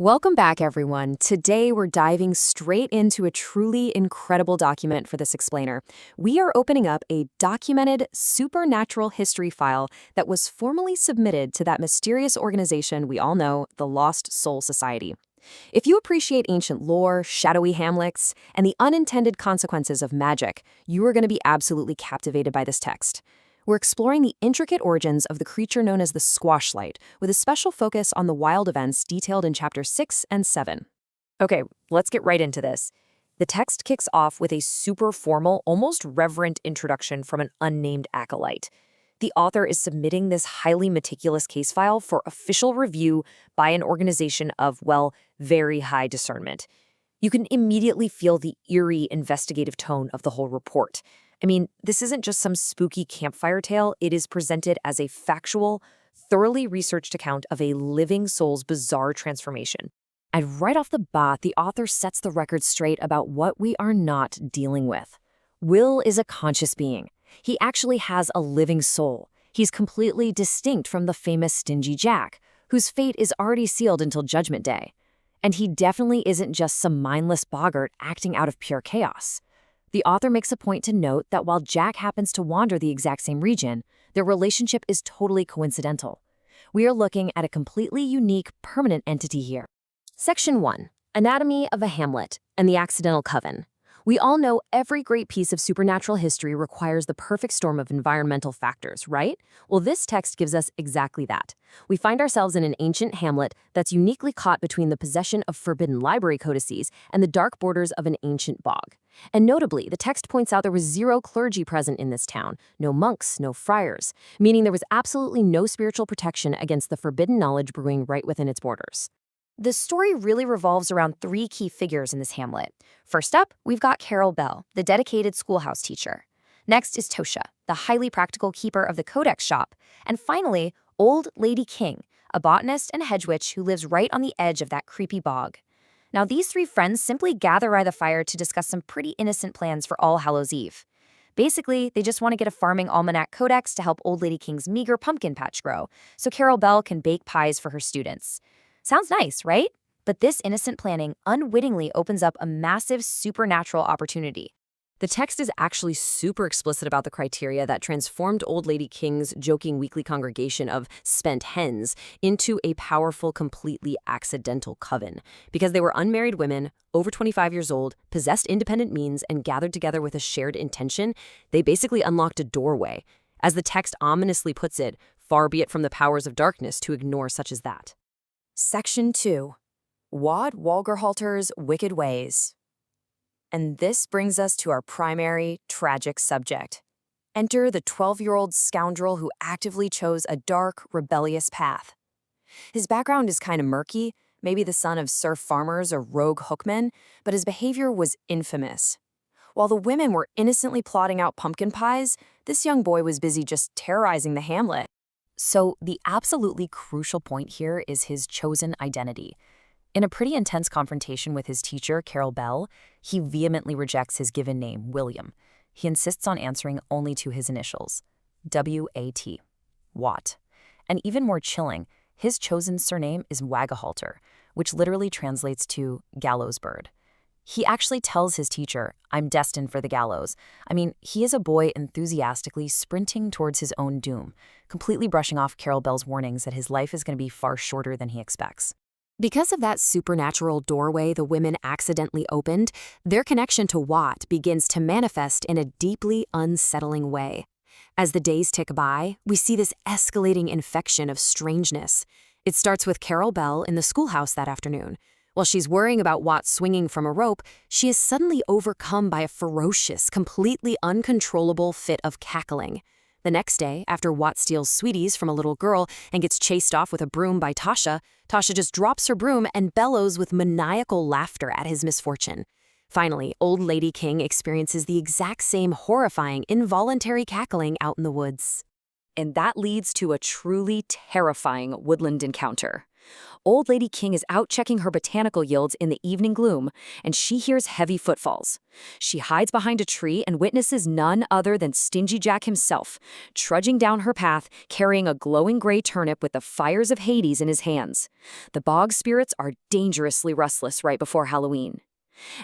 Welcome back, everyone. Today, we're diving straight into a truly incredible document for this explainer. We are opening up a documented supernatural history file that was formally submitted to that mysterious organization we all know, the Lost Soul Society. If you appreciate ancient lore, shadowy hamlets, and the unintended consequences of magic, you are going to be absolutely captivated by this text. We're exploring the intricate origins of the creature known as the Squashlight, with a special focus on the wild events detailed in chapters 6 and 7. Okay, let's get right into this. The text kicks off with a super formal, almost reverent introduction from an unnamed acolyte. The author is submitting this highly meticulous case file for official review by an organization of, well, very high discernment. You can immediately feel the eerie investigative tone of the whole report. I mean, this isn't just some spooky campfire tale. It is presented as a factual, thoroughly researched account of a living soul's bizarre transformation. And right off the bat, the author sets the record straight about what we are not dealing with. Will is a conscious being. He actually has a living soul. He's completely distinct from the famous Stingy Jack, whose fate is already sealed until Judgment Day. And he definitely isn't just some mindless boggart acting out of pure chaos. The author makes a point to note that while Jack happens to wander the exact same region, their relationship is totally coincidental. We are looking at a completely unique, permanent entity here. Section 1. Anatomy of a Hamlet and the Accidental Coven. We all know every great piece of supernatural history requires the perfect storm of environmental factors, right? Well, this text gives us exactly that. We find ourselves in an ancient hamlet that's uniquely caught between the possession of forbidden library codices and the dark borders of an ancient bog. And notably, the text points out there was zero clergy present in this town, no monks, no friars, meaning there was absolutely no spiritual protection against the forbidden knowledge brewing right within its borders. The story really revolves around three key figures in this hamlet. First up, we've got Carol Bell, the dedicated schoolhouse teacher. Next is Tosha, the highly practical keeper of the codex shop. And finally, Old Lady King, a botanist and hedge witch who lives right on the edge of that creepy bog. Now, these three friends simply gather by the fire to discuss some pretty innocent plans for All Hallows Eve. Basically, they just want to get a farming almanac codex to help Old Lady King's meager pumpkin patch grow, so Carol Bell can bake pies for her students. Sounds nice, right? But this innocent planning unwittingly opens up a massive supernatural opportunity. The text is actually super explicit about the criteria that transformed Old Lady King's joking weekly congregation of spent hens into a powerful, completely accidental coven. Because they were unmarried women, over 25 years old, possessed independent means, and gathered together with a shared intention, they basically unlocked a doorway. As the text ominously puts it, far be it from the powers of darkness to ignore such as that. Section 2. Wad Walgerhalter's Wicked Ways. And this brings us to our primary, tragic subject. Enter the 12-year-old scoundrel who actively chose a dark, rebellious path. His background is kind of murky, maybe the son of serf farmers or rogue hookmen, but his behavior was infamous. While the women were innocently plotting out pumpkin pies, this young boy was busy just terrorizing the hamlet. So the absolutely crucial point here is his chosen identity. In a pretty intense confrontation with his teacher, Carol Bell, he vehemently rejects his given name, William. He insists on answering only to his initials, W-A-T, Watt. And even more chilling, his chosen surname is Wagahalter, which literally translates to gallows bird. He actually tells his teacher, "I'm destined for the gallows." I mean, he is a boy enthusiastically sprinting towards his own doom, completely brushing off Carol Bell's warnings that his life is going to be far shorter than he expects. Because of that supernatural doorway the women accidentally opened, their connection to Watt begins to manifest in a deeply unsettling way. As the days tick by, we see this escalating infection of strangeness. It starts with Carol Bell in the schoolhouse that afternoon. While she's worrying about Watt swinging from a rope, she is suddenly overcome by a ferocious, completely uncontrollable fit of cackling. The next day, after Watt steals sweeties from a little girl and gets chased off with a broom by Tasha, Tasha just drops her broom and bellows with maniacal laughter at his misfortune. Finally, Old Lady King experiences the exact same horrifying, involuntary cackling out in the woods. And that leads to a truly terrifying woodland encounter. Old Lady King is out checking her botanical yields in the evening gloom, and she hears heavy footfalls. She hides behind a tree and witnesses none other than Stingy Jack himself, trudging down her path, carrying a glowing gray turnip with the fires of Hades in his hands. The bog spirits are dangerously restless right before Halloween.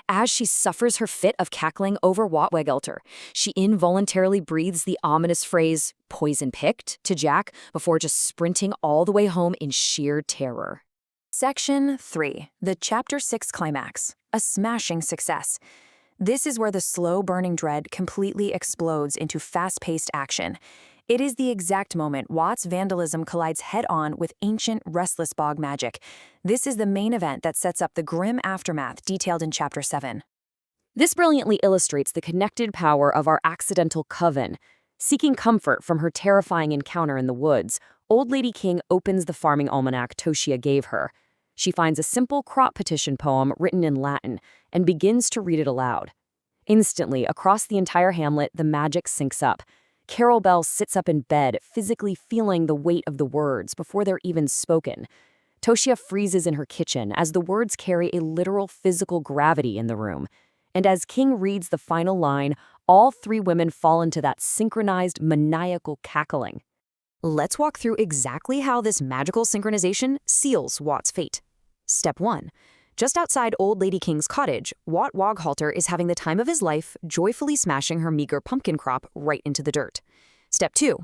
As she suffers her fit of cackling over Wattwegelter, she involuntarily breathes the ominous phrase, "poison picked," to Jack before just sprinting all the way home in sheer terror. Section 3. The Chapter 6 Climax. A smashing success. This is where the slow-burning dread completely explodes into fast-paced action. It is the exact moment Watt's vandalism collides head-on with ancient, restless bog magic. This is the main event that sets up the grim aftermath detailed in Chapter 7. This brilliantly illustrates the connected power of our accidental coven. Seeking comfort from her terrifying encounter in the woods, Old Lady King opens the farming almanac Toshia gave her. She finds a simple crop petition poem written in Latin and begins to read it aloud. Instantly, across the entire hamlet, the magic syncs up. Carol Bell sits up in bed, physically feeling the weight of the words before they're even spoken. Toshia freezes in her kitchen as the words carry a literal physical gravity in the room. And as King reads the final line, all three women fall into that synchronized, maniacal cackling. Let's walk through exactly how this magical synchronization seals Watt's fate. Step 1. Just outside Old Lady King's cottage, Watt Woghalter is having the time of his life, joyfully smashing her meager pumpkin crop right into the dirt. Step 2.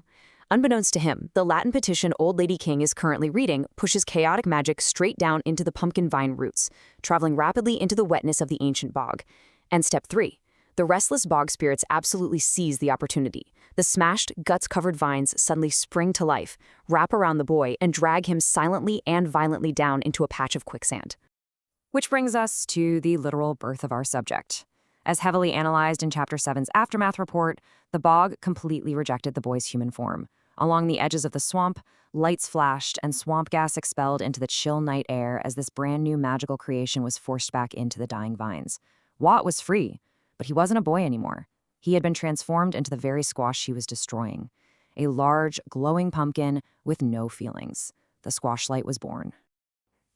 Unbeknownst to him, the Latin petition Old Lady King is currently reading pushes chaotic magic straight down into the pumpkin vine roots, traveling rapidly into the wetness of the ancient bog. And Step 3. The restless bog spirits absolutely seize the opportunity. The smashed, guts-covered vines suddenly spring to life, wrap around the boy, and drag him silently and violently down into a patch of quicksand. Which brings us to the literal birth of our subject. As heavily analyzed in Chapter 7's Aftermath report, the bog completely rejected the boy's human form. Along the edges of the swamp, lights flashed and swamp gas expelled into the chill night air as this brand new magical creation was forced back into the dying vines. Watt was free, but he wasn't a boy anymore. He had been transformed into the very squash he was destroying. A large, glowing pumpkin with no feelings. The Squashlight was born.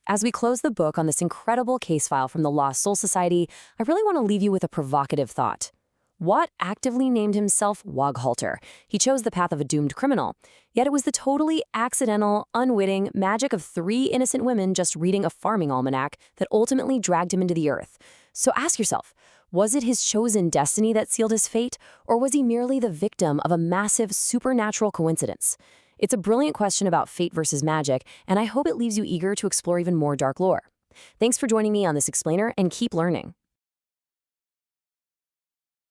As we close the book on this incredible case file from the Lost Soul Society, I really want to leave you with a provocative thought. Watt actively named himself Woghalter. He chose the path of a doomed criminal. Yet it was the totally accidental, unwitting magic of three innocent women just reading a farming almanac that ultimately dragged him into the earth. So ask yourself, was it his chosen destiny that sealed his fate, or was he merely the victim of a massive supernatural coincidence? It's a brilliant question about fate versus magic, and I hope it leaves you eager to explore even more dark lore. Thanks for joining me on this explainer, and keep learning.